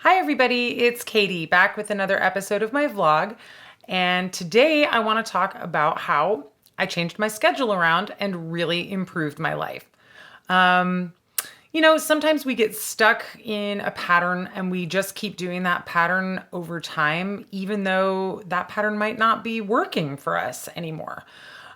Hi, everybody. It's Katie back with another episode of my vlog. And today I want to talk about how I changed my schedule around and really improved my life. Um, Sometimes we get stuck in a pattern and we just keep doing that pattern over time, even though that pattern might not be working for us anymore.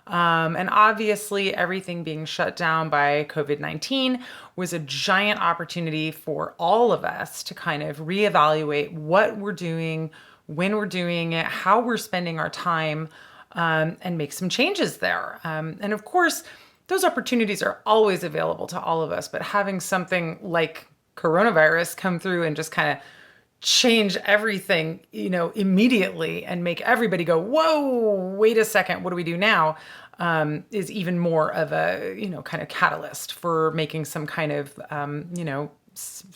And obviously, everything being shut down by COVID-19 was a giant opportunity for all of us to kind of reevaluate what we're doing, when we're doing it, how we're spending our time, and make some changes there. And of course, those opportunities are always available to all of us, but having something like coronavirus come through and just kind of change everything, immediately and make everybody go, whoa, wait a second, what do we do now? Is even more of a, kind of catalyst for making some kind of,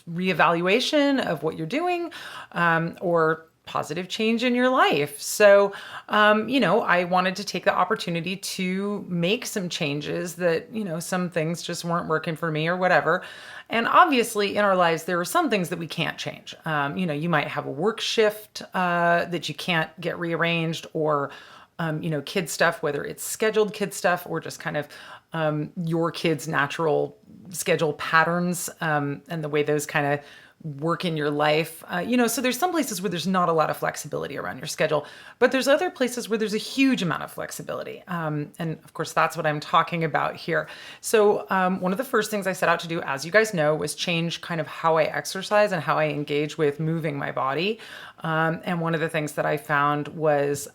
reevaluation of what you're doing, or positive change in your life. So, I wanted to take the opportunity to make some changes that, some things just weren't working for me or whatever. And obviously in our lives, there are some things that we can't change. You might have a work shift that you can't get rearranged, or kid stuff, whether it's scheduled kid stuff or just kind of your kids' natural schedule patterns, and the way those kind of work in your life. So there's some places where there's not a lot of flexibility around your schedule, but there's other places where there's a huge amount of flexibility. And of course, that's what I'm talking about here. So one of the first things I set out to do, as you guys know, was change kind of how I exercise and how I engage with moving my body. And one of the things that I found was,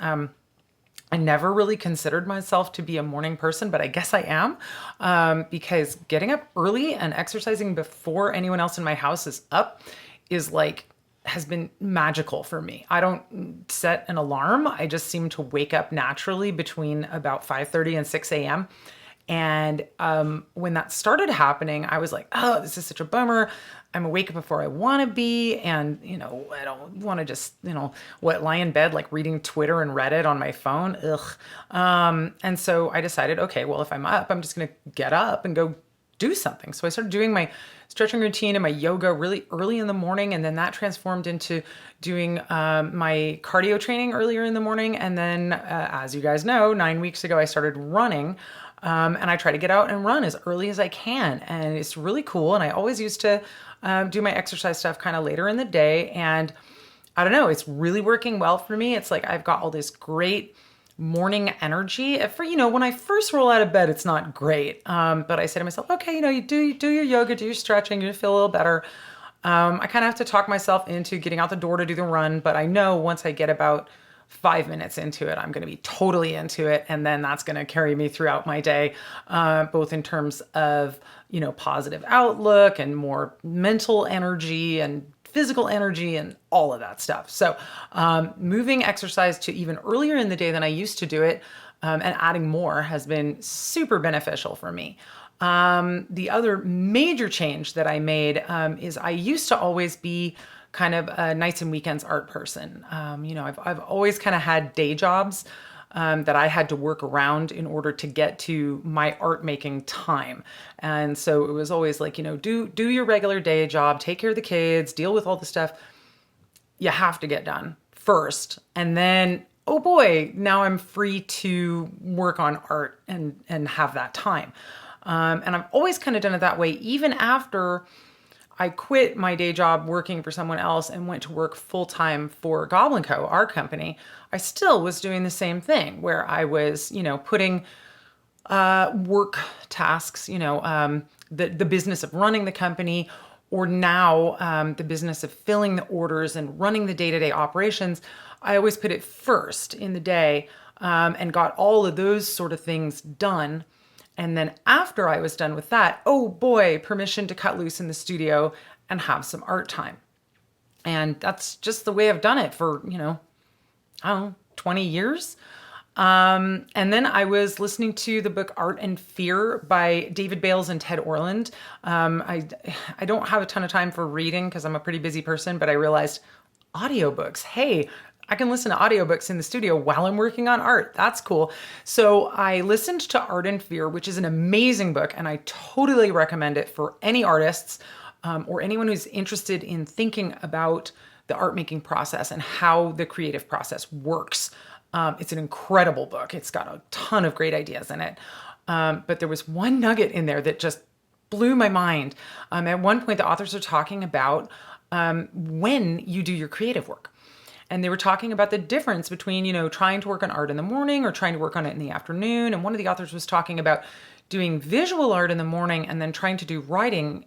I never really considered myself to be a morning person, but I guess I am, because getting up early and exercising before anyone else in my house is up has been magical for me. I don't set an alarm. I just seem to wake up naturally between about 5:30 and 6 a.m. And when that started happening, I was like, oh, this is such a bummer. I'm awake before I want to be. And, I don't want to just, lie in bed, like reading Twitter and Reddit on my phone. Ugh. And so I decided, okay, well, if I'm up, I'm just going to get up and go do something. So I started doing my stretching routine and my yoga really early in the morning. And then that transformed into doing my cardio training earlier in the morning. And then, as you guys know, 9 weeks ago, I started running. And I try to get out and run as early as I can. And it's really cool. And I always used to do my exercise stuff kind of later in the day. And I don't know, it's really working well for me. It's like I've got all this great morning energy. When I first roll out of bed, it's not great. But I say to myself, okay, you do your yoga, do your stretching, you feel a little better. I kind of have to talk myself into getting out the door to do the run. But I know once I get about 5 minutes into it, I'm going to be totally into it. And then that's going to carry me throughout my day, both in terms of, positive outlook and more mental energy and physical energy and all of that stuff. So moving exercise to even earlier in the day than I used to do it, and adding more has been super beneficial for me. The other major change that I made is I used to always be kind of a nights and weekends art person. I've always kind of had day jobs that I had to work around in order to get to my art making time. And so it was always like, do your regular day job, take care of the kids, deal with all the stuff you have to get done first. And then, oh boy, now I'm free to work on art and have that time. And I've always kind of done it that way, even after I quit my day job working for someone else and went to work full time for Goblin Co., our company. I still was doing the same thing where I was, putting work tasks, the business of running the company, or now the business of filling the orders and running the day-to-day operations. I always put it first in the day, and got all of those sort of things done. And then after I was done with that, oh boy, permission to cut loose in the studio and have some art time. And that's just the way I've done it for, I don't know, 20 years. And then I was listening to the book Art and Fear by David Bales and Ted Orland. I don't have a ton of time for reading because I'm a pretty busy person, but I realized audiobooks. Hey, I can listen to audiobooks in the studio while I'm working on art. That's cool. So I listened to Art and Fear, which is an amazing book, and I totally recommend it for any artists. or anyone who's interested in thinking about the art making process and how the creative process works. It's an incredible book. It's got a ton of great ideas in it. But there was one nugget in there that just blew my mind. At one point, the authors are talking about when you do your creative work. And they were talking about the difference between, trying to work on art in the morning or trying to work on it in the afternoon. And one of the authors was talking about doing visual art in the morning and then trying to do writing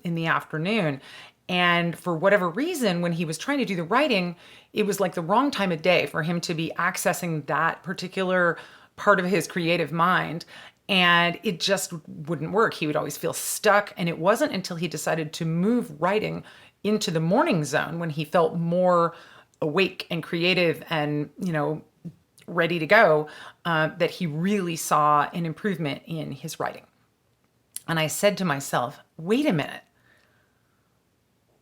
in the afternoon. And for whatever reason, when he was trying to do the writing, it was like the wrong time of day for him to be accessing that particular part of his creative mind. And it just wouldn't work. He would always feel stuck. And it wasn't until he decided to move writing into the morning zone when he felt more awake and creative and, ready to go, that he really saw an improvement in his writing. And I said to myself, wait a minute.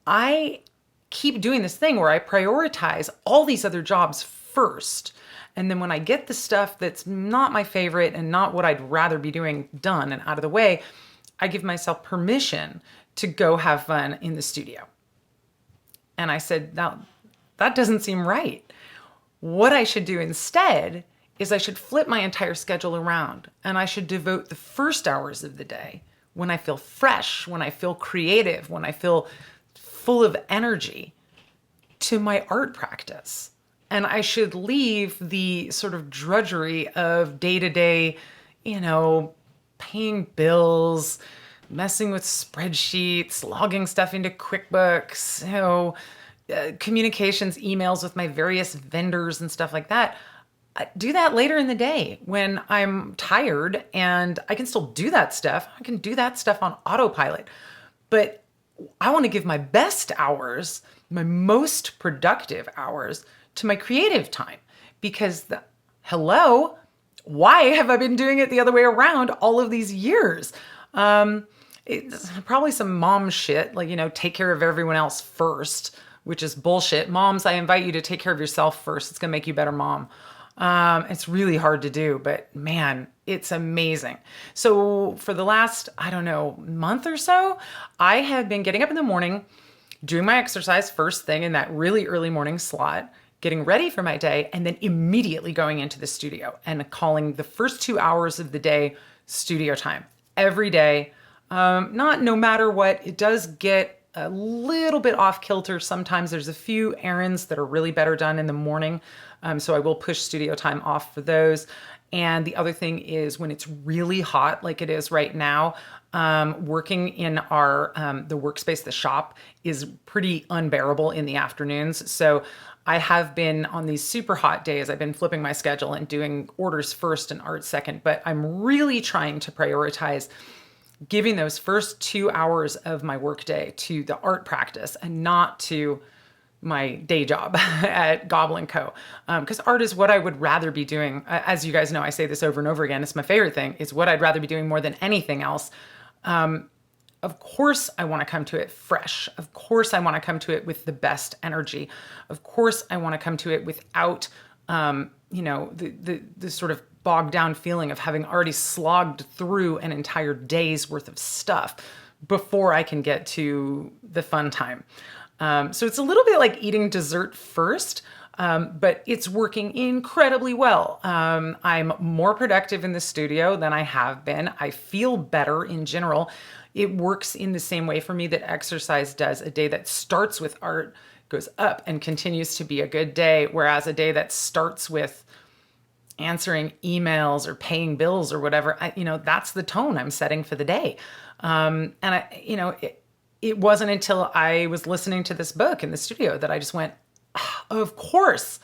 I keep doing this thing where I prioritize all these other jobs first. And then when I get the stuff that's not my favorite and not what I'd rather be doing done and out of the way, I give myself permission to go have fun in the studio. And I said, now that doesn't seem right. What I should do instead is I should flip my entire schedule around and I should devote the first hours of the day when I feel fresh, when I feel creative, when I feel full of energy to my art practice. And I should leave the sort of drudgery of day-to-day, paying bills, messing with spreadsheets, logging stuff into QuickBooks, communications, emails with my various vendors and stuff like that. I do that later in the day when I'm tired and I can still do that stuff. I can do that stuff on autopilot. But I want to give my best hours, my most productive hours, to my creative time because why have I been doing it the other way around all of these years? It's probably some mom shit, like, take care of everyone else first, which is bullshit. Moms, I invite you to take care of yourself first. It's going to make you a better mom. It's really hard to do, but man, it's amazing. So for the last, month or so, I have been getting up in the morning, doing my exercise first thing in that really early morning slot, getting ready for my day, and then immediately going into the studio and calling the first 2 hours of the day studio time every day. Not no matter what, it does get a little bit off kilter. Sometimes there's a few errands that are really better done in the morning. So I will push studio time off for those. And the other thing is when it's really hot, like it is right now, working in our, the workspace, the shop is pretty unbearable in the afternoons. So I have been on these super hot days, I've been flipping my schedule and doing orders first and art second, but I'm really trying to prioritize giving those first 2 hours of my workday to the art practice and not to my day job at Goblin Co. Because art is what I would rather be doing. As you guys know, I say this over and over again. It's my favorite thing. It's what I'd rather be doing more than anything else. Of course, I want to come to it fresh. Of course, I want to come to it with the best energy. Of course, I want to come to it without, the sort of bogged down feeling of having already slogged through an entire day's worth of stuff before I can get to the fun time. So it's a little bit like eating dessert first, but it's working incredibly well. I'm more productive in the studio than I have been. I feel better in general. It works in the same way for me that exercise does. A day that starts with art goes up and continues to be a good day, whereas a day that starts with answering emails or paying bills or whatever, that's the tone I'm setting for the day. It wasn't until I was listening to this book in the studio that I just went, of course,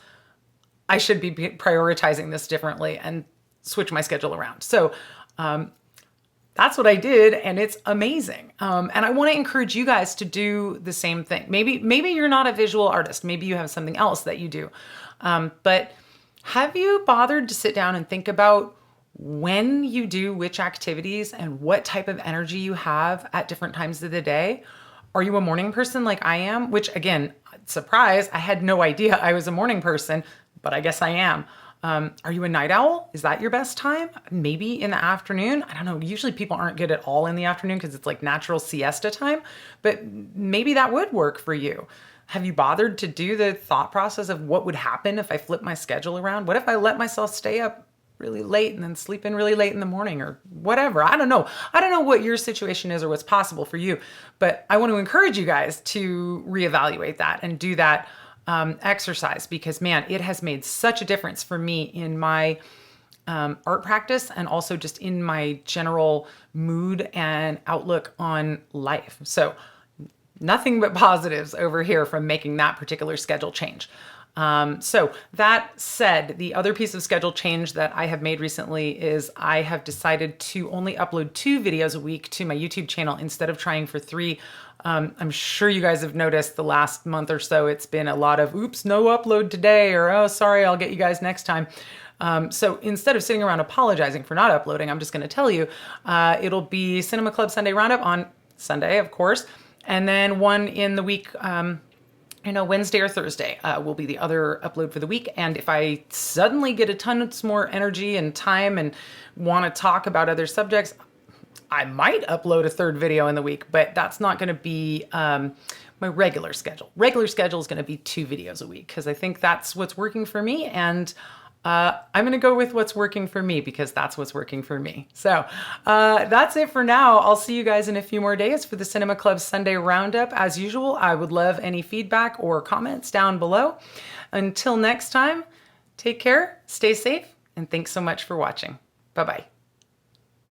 I should be prioritizing this differently and switch my schedule around. So that's what I did, and it's amazing. And I want to encourage you guys to do the same thing. Maybe you're not a visual artist. Maybe you have something else that you do. But have you bothered to sit down and think about when you do which activities and what type of energy you have at different times of the day? Are you a morning person like I am? Which again, surprise, I had no idea I was a morning person, but I guess I am. Are you a night owl? Is that your best time? Maybe in the afternoon. I don't know. Usually people aren't good at all in the afternoon because it's like natural siesta time, but maybe that would work for you. Have you bothered to do the thought process of what would happen if I flip my schedule around? What if I let myself stay up really late and then sleep in really late in the morning or whatever? I don't know. I don't know what your situation is or what's possible for you, but I want to encourage you guys to reevaluate that and do that exercise, because man, it has made such a difference for me in my art practice and also just in my general mood and outlook on life. So nothing but positives over here from making that particular schedule change. So that said, the other piece of schedule change that I have made recently is I have decided to only upload 2 videos a week to my YouTube channel instead of trying for 3. I'm sure you guys have noticed the last month or so, it's been a lot of, oops, no upload today, or, oh, sorry, I'll get you guys next time. So instead of sitting around apologizing for not uploading, I'm just going to tell you, it'll be Cinema Club Sunday Roundup on Sunday, of course, and then one in the week, Wednesday or Thursday will be the other upload for the week. And if I suddenly get a ton more energy and time and want to talk about other subjects, I might upload a 3rd video in the week, but that's not going to be my regular schedule. Regular schedule is going to be 2 videos a week because I think that's what's working for me. And I'm going to go with what's working for me because that's what's working for me. So that's it for now. I'll see you guys in a few more days for the Cinema Club Sunday Roundup. As usual, I would love any feedback or comments down below. Until next time, take care, stay safe, and thanks so much for watching. Bye-bye.